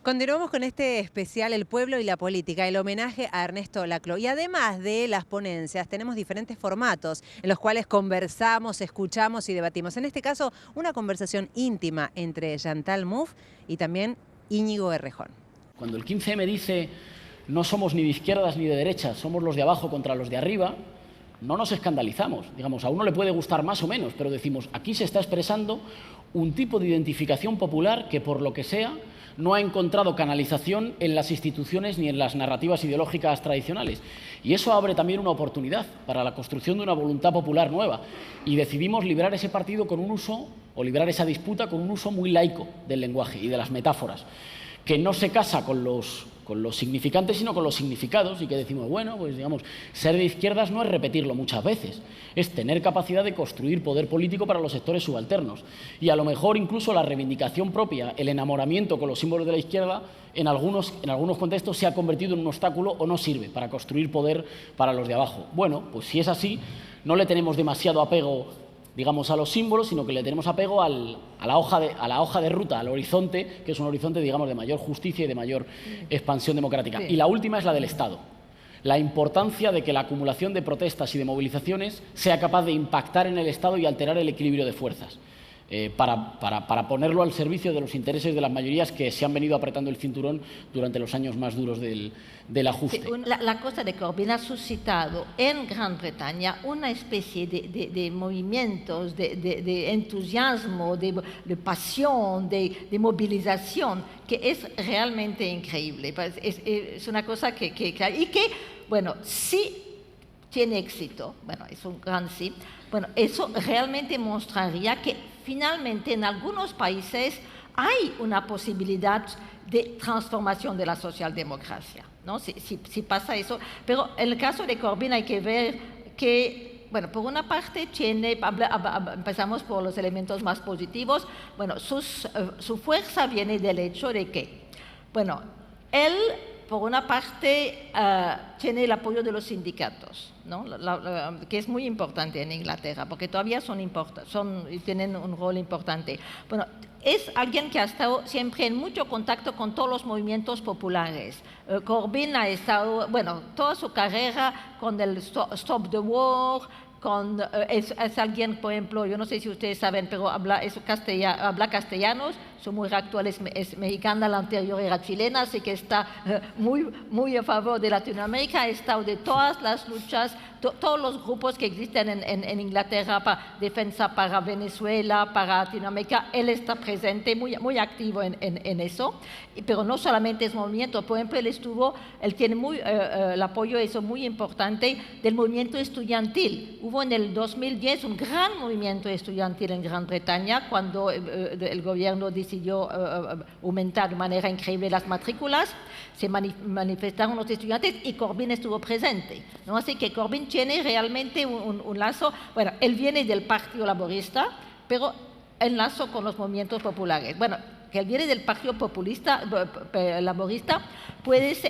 Continuamos con este especial El pueblo y la política, el homenaje a Ernesto Laclau. Y además de las ponencias, tenemos diferentes formatos en los cuales conversamos, escuchamos y debatimos. En este caso, una conversación íntima entre Chantal Mouffe y también Íñigo Errejón. Cuando el 15M dice no somos ni de izquierdas ni de derechas, somos los de abajo contra los de arriba, no nos escandalizamos. Digamos, a uno le puede gustar más o menos, pero decimos, aquí se está expresando un tipo de identificación popular que, por lo que sea, no ha encontrado canalización en las instituciones ni en las narrativas ideológicas tradicionales. Y eso abre también una oportunidad para la construcción de una voluntad popular nueva. Y decidimos librar ese partido con un uso, o librar esa disputa con un uso muy laico del lenguaje y de las metáforas, que no se casa con los significantes, sino con los significados, y que decimos, bueno, pues digamos, ser de izquierdas no es repetirlo muchas veces, es tener capacidad de construir poder político para los sectores subalternos. Y a lo mejor incluso la reivindicación propia, el enamoramiento con los símbolos de la izquierda, en algunos contextos se ha convertido en un obstáculo o no sirve para construir poder para los de abajo. Bueno, pues si es así, no le tenemos demasiado apego, digamos, a los símbolos, sino que le tenemos apego a la hoja de ruta, al horizonte, que es un horizonte, digamos, de mayor justicia y de mayor expansión democrática. Sí. Y la última es la del Estado. La importancia de que la acumulación de protestas y de movilizaciones sea capaz de impactar en el Estado y alterar el equilibrio de fuerzas, para ponerlo al servicio de los intereses de las mayorías que se han venido apretando el cinturón durante los años más duros del ajuste. Sí, la cosa de Corbyn ha suscitado en Gran Bretaña una especie de movimientos, de entusiasmo, de pasión, de movilización, que es realmente increíble. Es una cosa que bueno, sí tiene éxito, bueno, es un gran sí, bueno, eso realmente mostraría que finalmente en algunos países hay una posibilidad de transformación de la socialdemocracia, ¿no? Si pasa eso, pero en el caso de Corbyn hay que ver que, bueno, por una parte empezamos por los elementos más positivos, bueno, su fuerza viene del hecho de que, bueno, él por una parte tiene el apoyo de los sindicatos, ¿no? Que es muy importante en Inglaterra, porque todavía tienen un rol importante. Bueno, es alguien que ha estado siempre en mucho contacto con todos los movimientos populares. Corbyn ha estado, bueno, toda su carrera con el Stop the War, es alguien, por ejemplo, yo no sé si ustedes saben, pero habla castellano, su mujer actual es mexicana, la anterior era chilena, así que está muy a favor de Latinoamérica, ha estado de todas las luchas, todos los grupos que existen en Inglaterra para defensa para Venezuela, para Latinoamérica, él está presente, muy activo en eso, pero no solamente es movimiento, por ejemplo, él tiene el apoyo, eso muy importante, del movimiento estudiantil. Hubo en el 2010 un gran movimiento estudiantil en Gran Bretaña cuando el gobierno decidió aumentar de manera increíble las matrículas, se manifestaron los estudiantes y Corbyn estuvo presente, ¿no? Así que Corbyn tiene realmente un lazo, bueno, él viene del Partido Laborista, pero el lazo con los movimientos populares. Bueno, que él viene del Partido Laborista,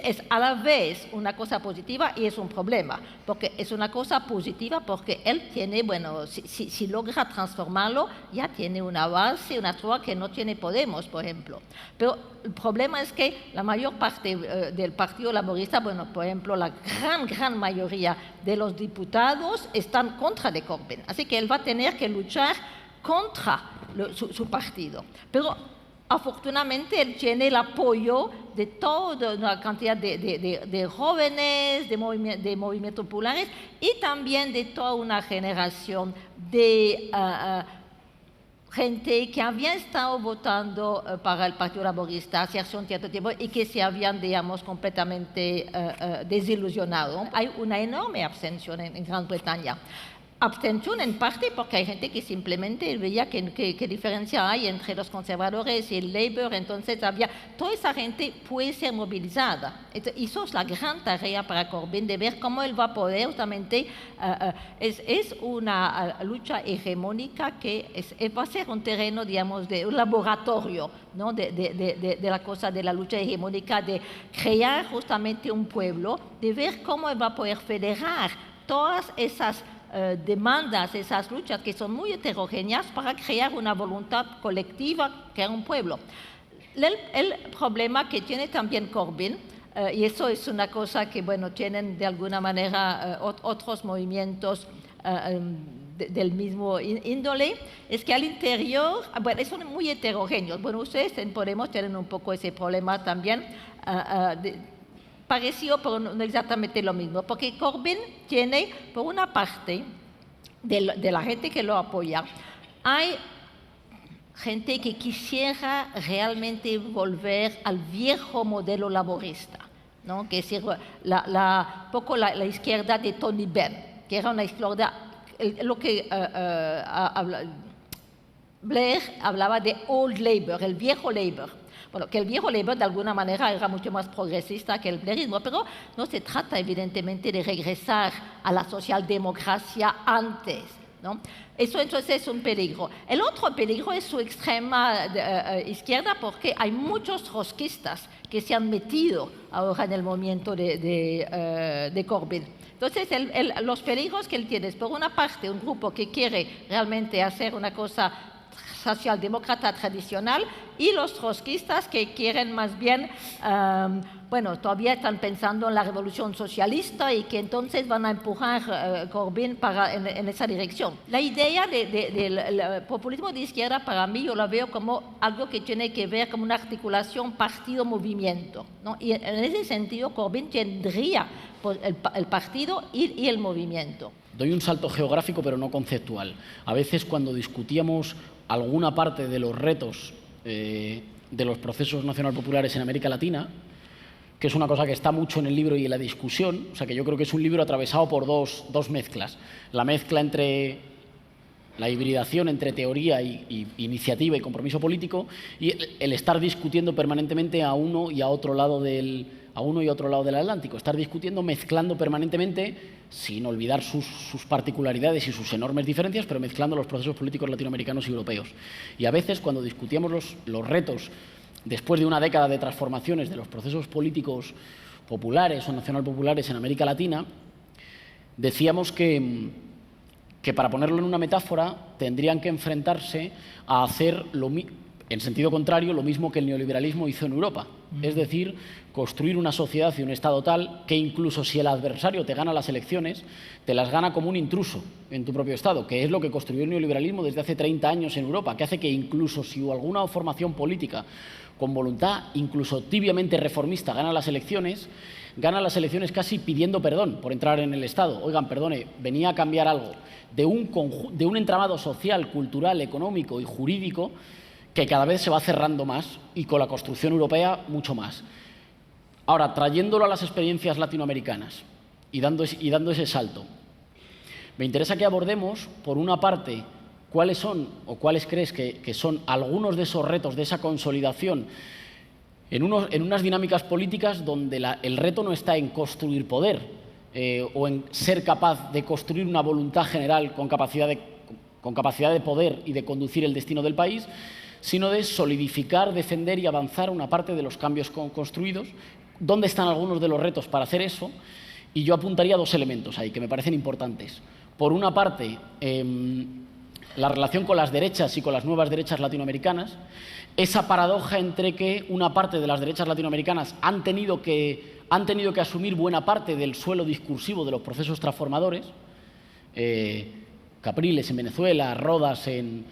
es a la vez una cosa positiva y es un problema, porque es una cosa positiva porque él tiene, bueno, si logra transformarlo, ya tiene una base, una trova que no tiene Podemos, por ejemplo. Pero el problema es que la mayor parte del Partido Laborista, bueno, por ejemplo, la gran mayoría de los diputados están contra de Corbyn, así que él va a tener que luchar contra su partido. Pero afortunadamente, él tiene el apoyo de toda una cantidad de jóvenes, de movimientos populares y también de toda una generación de gente que había estado votando para el Partido Laborista hace un cierto tiempo y que se habían, digamos, completamente desilusionado. Hay una enorme abstención en Gran Bretaña. Abstención en parte porque hay gente que simplemente veía qué diferencia hay entre los conservadores y el Labour, entonces toda esa gente puede ser movilizada. Y eso es la gran tarea para Corbyn, de ver cómo él va a poder justamente, es una lucha hegemónica que va a ser un terreno, digamos, de un laboratorio, ¿no? de la cosa de la lucha hegemónica, de crear justamente un pueblo, de ver cómo él va a poder federar todas esas demandas, esas luchas que son muy heterogéneas para crear una voluntad colectiva, crear un pueblo. El problema que tiene también Corbyn, y eso es una cosa que, bueno, tienen de alguna manera otros movimientos del mismo índole, es que al interior, bueno, son muy heterogéneos. Bueno, ustedes en Podemos tienen un poco ese problema también, parecido, pero no exactamente lo mismo, porque Corbyn tiene, por una parte, de la gente que lo apoya, hay gente que quisiera realmente volver al viejo modelo laborista, ¿no? Que es poco la izquierda de Tony Benn, que era una izquierda, lo que Blair hablaba de old labor, el viejo labor. Bueno, que el viejo Labour de alguna manera era mucho más progresista que el blairismo, pero no se trata evidentemente de regresar a la socialdemocracia antes, ¿no? Eso entonces es un peligro. El otro peligro es su extrema izquierda, porque hay muchos trotskistas que se han metido ahora en el movimiento de Corbyn. Entonces, los peligros que él tiene es, por una parte, un grupo que quiere realmente hacer una cosa socialdemócrata tradicional, y los trotskistas que quieren más bien, bueno, todavía están pensando en la revolución socialista y que entonces van a empujar Corbyn en esa dirección. La idea del populismo de izquierda, para mí, yo la veo como algo que tiene que ver con una articulación partido-movimiento, ¿no? Y en ese sentido, Corbyn tendría el partido y el movimiento. Doy un salto geográfico, pero no conceptual. A veces, cuando discutíamos alguna parte de los retos de los procesos nacional-populares en América Latina, que es una cosa que está mucho en el libro y en la discusión, o sea que yo creo que es un libro atravesado por dos mezclas. La mezcla entre la hibridación entre teoría y iniciativa y compromiso político, y el estar discutiendo permanentemente a uno y otro lado del Atlántico, estar discutiendo, mezclando permanentemente, sin olvidar sus particularidades y sus enormes diferencias, pero mezclando los procesos políticos latinoamericanos y europeos. Y a veces, cuando discutíamos los retos, después de una década de transformaciones de los procesos políticos populares o nacional-populares en América Latina, decíamos que para ponerlo en una metáfora, tendrían que enfrentarse a hacer en sentido contrario, lo mismo que el neoliberalismo hizo en Europa. Es decir, construir una sociedad y un Estado tal que incluso si el adversario te gana las elecciones, te las gana como un intruso en tu propio Estado, que es lo que construyó el neoliberalismo desde hace 30 años en Europa, que hace que incluso si alguna formación política con voluntad, incluso tibiamente reformista, gana las elecciones casi pidiendo perdón por entrar en el Estado. Oigan, perdone, venía a cambiar algo de un entramado social, cultural, económico y jurídico que cada vez se va cerrando más, y con la construcción europea mucho más. Ahora, trayéndolo a las experiencias latinoamericanas y dando ese salto, me interesa que abordemos, por una parte, cuáles crees que son algunos de esos retos, de esa consolidación, en unas dinámicas políticas donde el reto no está en construir poder o en ser capaz de construir una voluntad general con capacidad de poder y de conducir el destino del país, sino de solidificar, defender y avanzar una parte de los cambios construidos. ¿Dónde están algunos de los retos para hacer eso? Y yo apuntaría dos elementos ahí que me parecen importantes. Por una parte, la relación con las derechas y con las nuevas derechas latinoamericanas, esa paradoja entre que una parte de las derechas latinoamericanas han tenido que asumir buena parte del suelo discursivo de los procesos transformadores, Capriles en Venezuela, Rodas en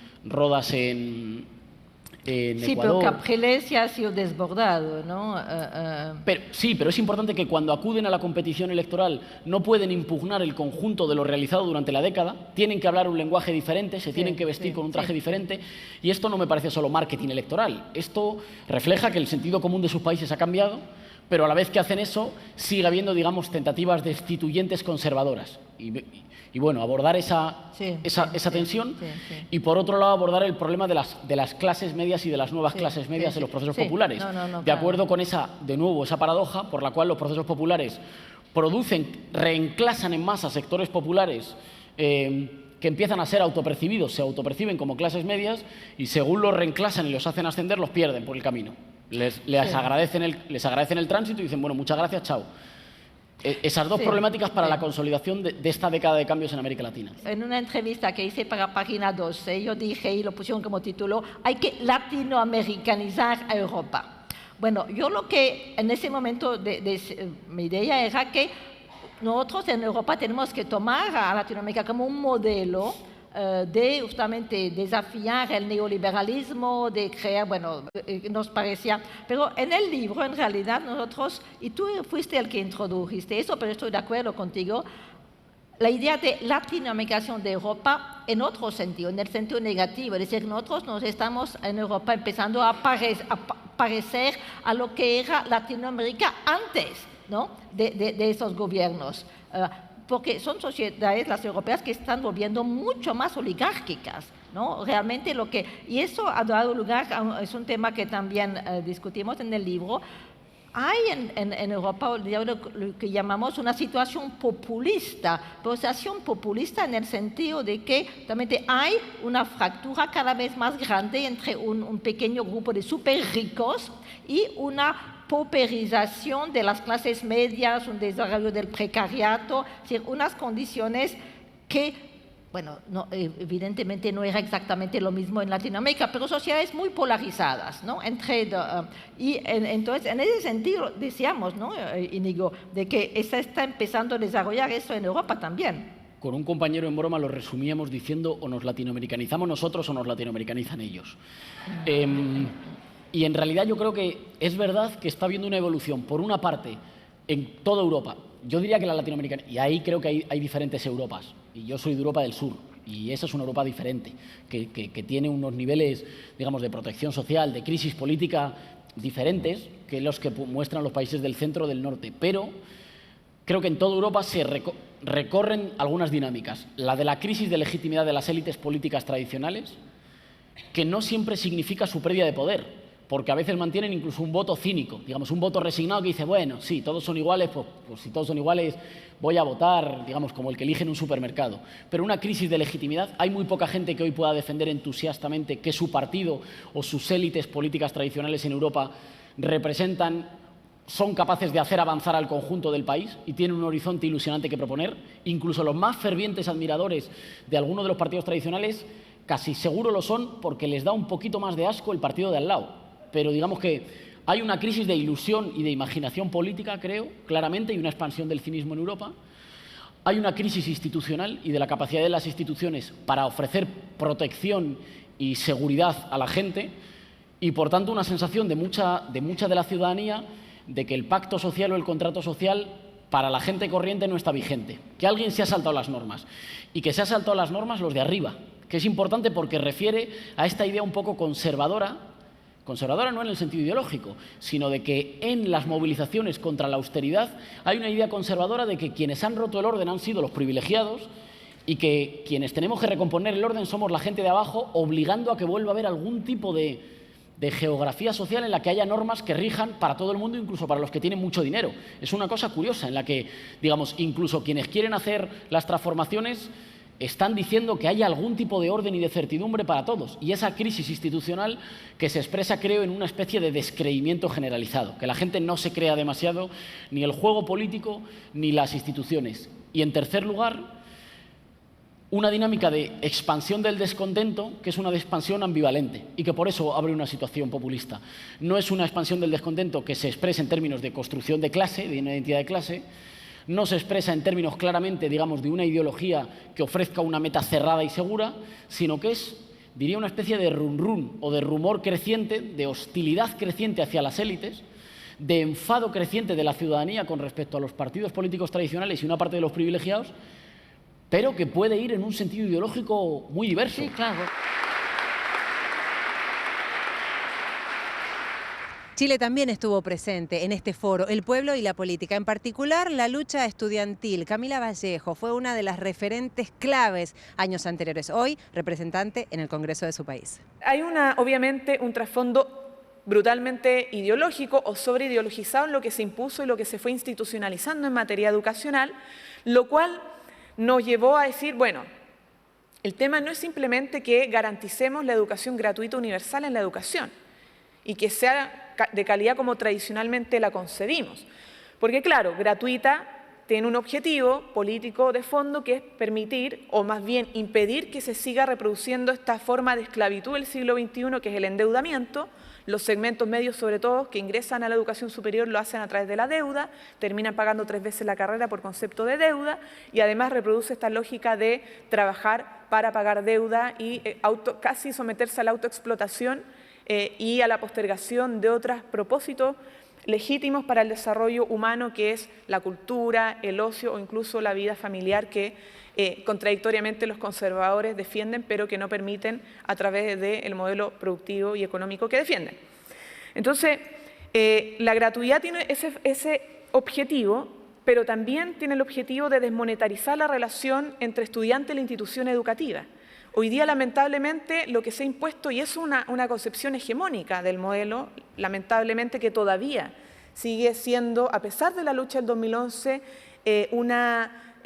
sí, Ecuador. pero Capriles ya ha sido desbordado, ¿no? Pero es importante que cuando acuden a la competición electoral no pueden impugnar el conjunto de lo realizado durante la década, tienen que hablar un lenguaje diferente, tienen que vestir con un traje diferente, y esto no me parece solo marketing electoral. Esto refleja que el sentido común de sus países ha cambiado, pero a la vez que hacen eso sigue habiendo, digamos, tentativas destituyentes conservadoras. Y bueno, abordar esa tensión. Y por otro lado, abordar el problema de las clases medias y de las nuevas clases medias en los procesos populares. De acuerdo con esa paradoja por la cual los procesos populares reenclasan en masa sectores populares que empiezan a ser autopercibidos, se autoperciben como clases medias, y según los reenclasan y los hacen ascender, los pierden por el camino. Les agradecen el tránsito y dicen, bueno, muchas gracias, chao. esas dos Sí, problemáticas para sí. la consolidación de esta década de cambios en América Latina. En una entrevista que hice para Página 12, yo dije, y lo pusieron como título, hay que latinoamericanizar a Europa. Bueno, yo lo que en ese momento mi idea era que nosotros en Europa tenemos que tomar a Latinoamérica como un modelo de justamente desafiar el neoliberalismo, de crear, bueno, nos parecía, pero en el libro en realidad nosotros, y tú fuiste el que introdujiste eso, pero estoy de acuerdo contigo, la idea de latinoamericación de Europa en otro sentido, en el sentido negativo, es decir, nosotros nos estamos en Europa empezando a parecer a lo que era Latinoamérica antes, ¿no? de esos gobiernos. Porque son sociedades, las europeas, que están volviendo mucho más oligárquicas, ¿no? Realmente y eso ha dado lugar, es un tema que también discutimos en el libro. Hay en Europa lo que llamamos una situación populista, pero situación populista en el sentido de que realmente hay una fractura cada vez más grande entre un pequeño grupo de súper ricos y una pauperización de las clases medias, un desarrollo del precariato, es decir, unas condiciones que, bueno, evidentemente no era exactamente lo mismo en Latinoamérica, pero sociedades muy polarizadas, ¿no? Entonces, en ese sentido, decíamos, ¿no, Íñigo, de que se está empezando a desarrollar eso en Europa también. Con un compañero en broma lo resumíamos diciendo o nos latinoamericanizamos nosotros o nos latinoamericanizan ellos. Y en realidad yo creo que es verdad que está habiendo una evolución, por una parte, en toda Europa. Yo diría que la latinoamericana, y ahí creo que hay diferentes Europas, y yo soy de Europa del Sur, y esa es una Europa diferente, que tiene unos niveles, digamos, de protección social, de crisis política diferentes que los que muestran los países del centro o del norte. Pero creo que en toda Europa se recorren algunas dinámicas. La de la crisis de legitimidad de las élites políticas tradicionales, que no siempre significa su pérdida de poder, porque a veces mantienen incluso un voto cínico, digamos, un voto resignado que dice, bueno, sí, todos son iguales, pues si todos son iguales voy a votar, digamos, como el que elige en un supermercado. Pero una crisis de legitimidad, hay muy poca gente que hoy pueda defender entusiastamente que su partido o sus élites políticas tradicionales en Europa son capaces de hacer avanzar al conjunto del país y tienen un horizonte ilusionante que proponer. Incluso los más fervientes admiradores de algunos de los partidos tradicionales casi seguro lo son porque les da un poquito más de asco el partido de al lado. Pero digamos que hay una crisis de ilusión y de imaginación política, creo, claramente, y una expansión del cinismo en Europa. Hay una crisis institucional y de la capacidad de las instituciones para ofrecer protección y seguridad a la gente y, por tanto, una sensación de mucha de la ciudadanía de que el pacto social o el contrato social para la gente corriente no está vigente, que alguien se ha saltado las normas y que se ha saltado las normas los de arriba, que es importante porque refiere a esta idea un poco conservadora no en el sentido ideológico, sino de que en las movilizaciones contra la austeridad hay una idea conservadora de que quienes han roto el orden han sido los privilegiados y que quienes tenemos que recomponer el orden somos la gente de abajo, obligando a que vuelva a haber algún tipo de geografía social en la que haya normas que rijan para todo el mundo, incluso para los que tienen mucho dinero. Es una cosa curiosa en la que, digamos, incluso quienes quieren hacer las transformaciones están diciendo que hay algún tipo de orden y de certidumbre para todos. Y esa crisis institucional que se expresa, creo, en una especie de descreimiento generalizado, que la gente no se crea demasiado ni el juego político ni las instituciones. Y, en tercer lugar, una dinámica de expansión del descontento, que es una expansión ambivalente y que por eso abre una situación populista. No es una expansión del descontento que se expresa en términos de construcción de clase, de una identidad de clase, no se expresa en términos claramente, digamos, de una ideología que ofrezca una meta cerrada y segura, sino que es, diría, una especie de run-run o de rumor creciente, de hostilidad creciente hacia las élites, de enfado creciente de la ciudadanía con respecto a los partidos políticos tradicionales y una parte de los privilegiados, pero que puede ir en un sentido ideológico muy diverso. Sí, claro. Chile también estuvo presente en este foro, el pueblo y la política, en particular la lucha estudiantil. Camila Vallejo fue una de las referentes claves años anteriores, hoy representante en el Congreso de su país. Hay obviamente un trasfondo brutalmente ideológico o sobreideologizado en lo que se impuso y lo que se fue institucionalizando en materia educacional, lo cual nos llevó a decir, bueno, el tema no es simplemente que garanticemos la educación gratuita universal en la educación y que sea de calidad como tradicionalmente la concebimos. Porque claro, gratuita tiene un objetivo político de fondo que es permitir, o más bien impedir, que se siga reproduciendo esta forma de esclavitud del siglo XXI, que es el endeudamiento. Los segmentos medios, sobre todo, que ingresan a la educación superior, lo hacen a través de la deuda, terminan pagando 3 veces la carrera por concepto de deuda, y además reproduce esta lógica de trabajar para pagar deuda y casi someterse a la autoexplotación y a la postergación de otros propósitos legítimos para el desarrollo humano, que es la cultura, el ocio o incluso la vida familiar, que contradictoriamente los conservadores defienden, pero que no permiten a través del modelo productivo y económico que defienden. Entonces, la gratuidad tiene ese objetivo, pero también tiene el objetivo de desmonetarizar la relación entre estudiante y la institución educativa. Hoy día, lamentablemente, lo que se ha impuesto, y es una concepción hegemónica del modelo, lamentablemente, que todavía sigue siendo, a pesar de la lucha del 2011, una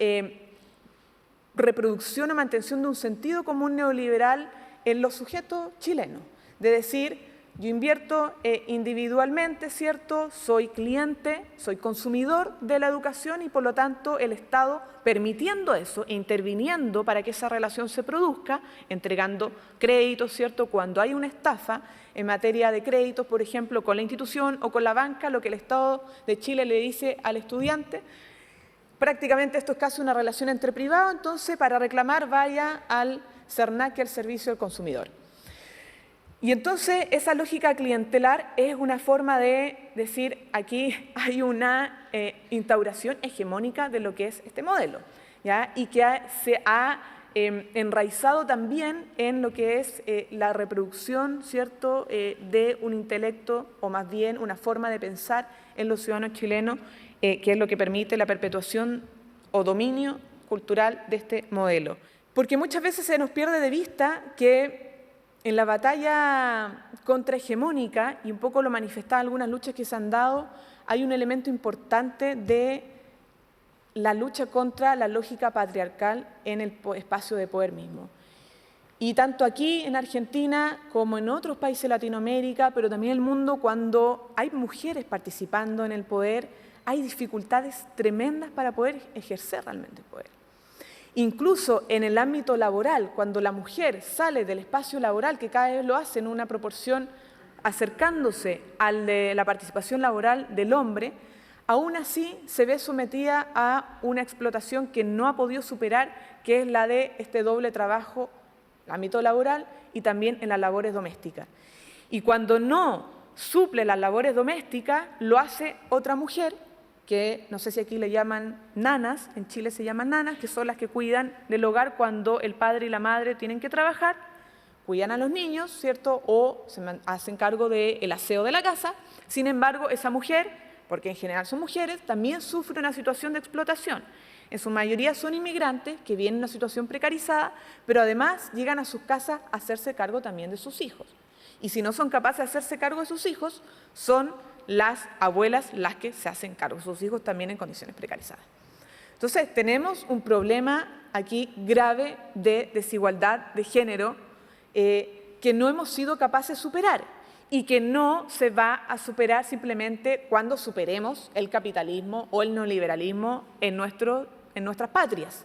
reproducción o mantención de un sentido común neoliberal en los sujetos chilenos. De decir, yo invierto individualmente, ¿cierto? Soy cliente, soy consumidor de la educación y por lo tanto el Estado, permitiendo eso e interviniendo para que esa relación se produzca, entregando créditos, ¿cierto? Cuando hay una estafa en materia de créditos, por ejemplo, con la institución o con la banca, lo que el Estado de Chile le dice al estudiante, prácticamente esto es casi una relación entre privados, entonces para reclamar vaya al CERNAC, al Servicio del Consumidor. Y entonces esa lógica clientelar es una forma de decir, aquí hay una instauración hegemónica de lo que es este modelo, ¿ya? Y que se ha enraizado también en lo que es la reproducción, ¿cierto?, de un intelecto, o más bien una forma de pensar en los ciudadanos chilenos, que es lo que permite la perpetuación o dominio cultural de este modelo. Porque muchas veces se nos pierde de vista que en la batalla contrahegemónica, y un poco lo manifestaban algunas luchas que se han dado, hay un elemento importante de la lucha contra la lógica patriarcal en el espacio de poder mismo. Y tanto aquí en Argentina como en otros países de Latinoamérica, pero también en el mundo, cuando hay mujeres participando en el poder, hay dificultades tremendas para poder ejercer realmente el poder. Incluso en el ámbito laboral, cuando la mujer sale del espacio laboral, que cada vez lo hace en una proporción acercándose al de la participación laboral del hombre, aún así se ve sometida a una explotación que no ha podido superar, que es la de este doble trabajo, el ámbito laboral y también en las labores domésticas. Y cuando no suple las labores domésticas, lo hace otra mujer, que no sé si aquí le llaman nanas, en Chile se llaman nanas, que son las que cuidan del hogar cuando el padre y la madre tienen que trabajar, cuidan a los niños, ¿cierto?, o se hacen cargo del aseo de la casa. Sin embargo, esa mujer, porque en general son mujeres, también sufre una situación de explotación. En su mayoría son inmigrantes que vienen en una situación precarizada, pero además llegan a sus casas a hacerse cargo también de sus hijos. Y si no son capaces de hacerse cargo de sus hijos, son las abuelas las que se hacen cargo de sus hijos también en condiciones precarizadas. Entonces, tenemos un problema aquí grave de desigualdad de género que no hemos sido capaces de superar y que no se va a superar simplemente cuando superemos el capitalismo o el neoliberalismo en nuestras patrias.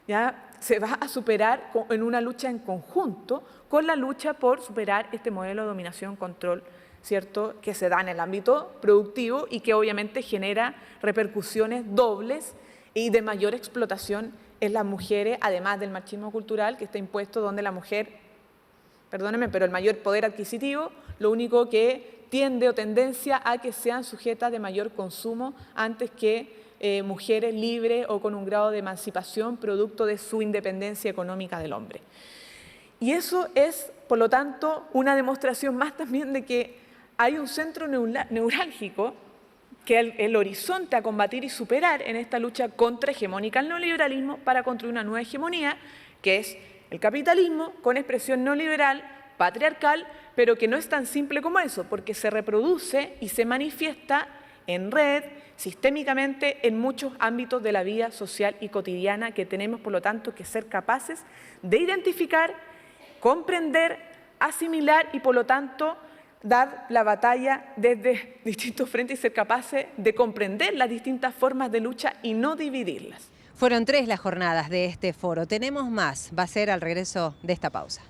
¿Ya? Se va a superar en una lucha en conjunto con la lucha por superar este modelo de dominación-control, ¿cierto?, que se da en el ámbito productivo y que obviamente genera repercusiones dobles y de mayor explotación en las mujeres, además del machismo cultural que está impuesto, donde la mujer, perdónenme, pero el mayor poder adquisitivo, lo único que tiende o tendencia a que sean sujetas de mayor consumo antes que mujeres libres o con un grado de emancipación producto de su independencia económica del hombre. Y eso es, por lo tanto, una demostración más también de que hay un centro neurálgico que es el horizonte a combatir y superar en esta lucha contrahegemónica al neoliberalismo para construir una nueva hegemonía, que es el capitalismo con expresión neoliberal, patriarcal, pero que no es tan simple como eso, porque se reproduce y se manifiesta en red, sistémicamente, en muchos ámbitos de la vida social y cotidiana que tenemos, por lo tanto, que ser capaces de identificar, comprender, asimilar y, por lo tanto, dar la batalla desde distintos frentes y ser capaces de comprender las distintas formas de lucha y no dividirlas. Fueron 3 las jornadas de este foro. Tenemos más. Va a ser al regreso de esta pausa.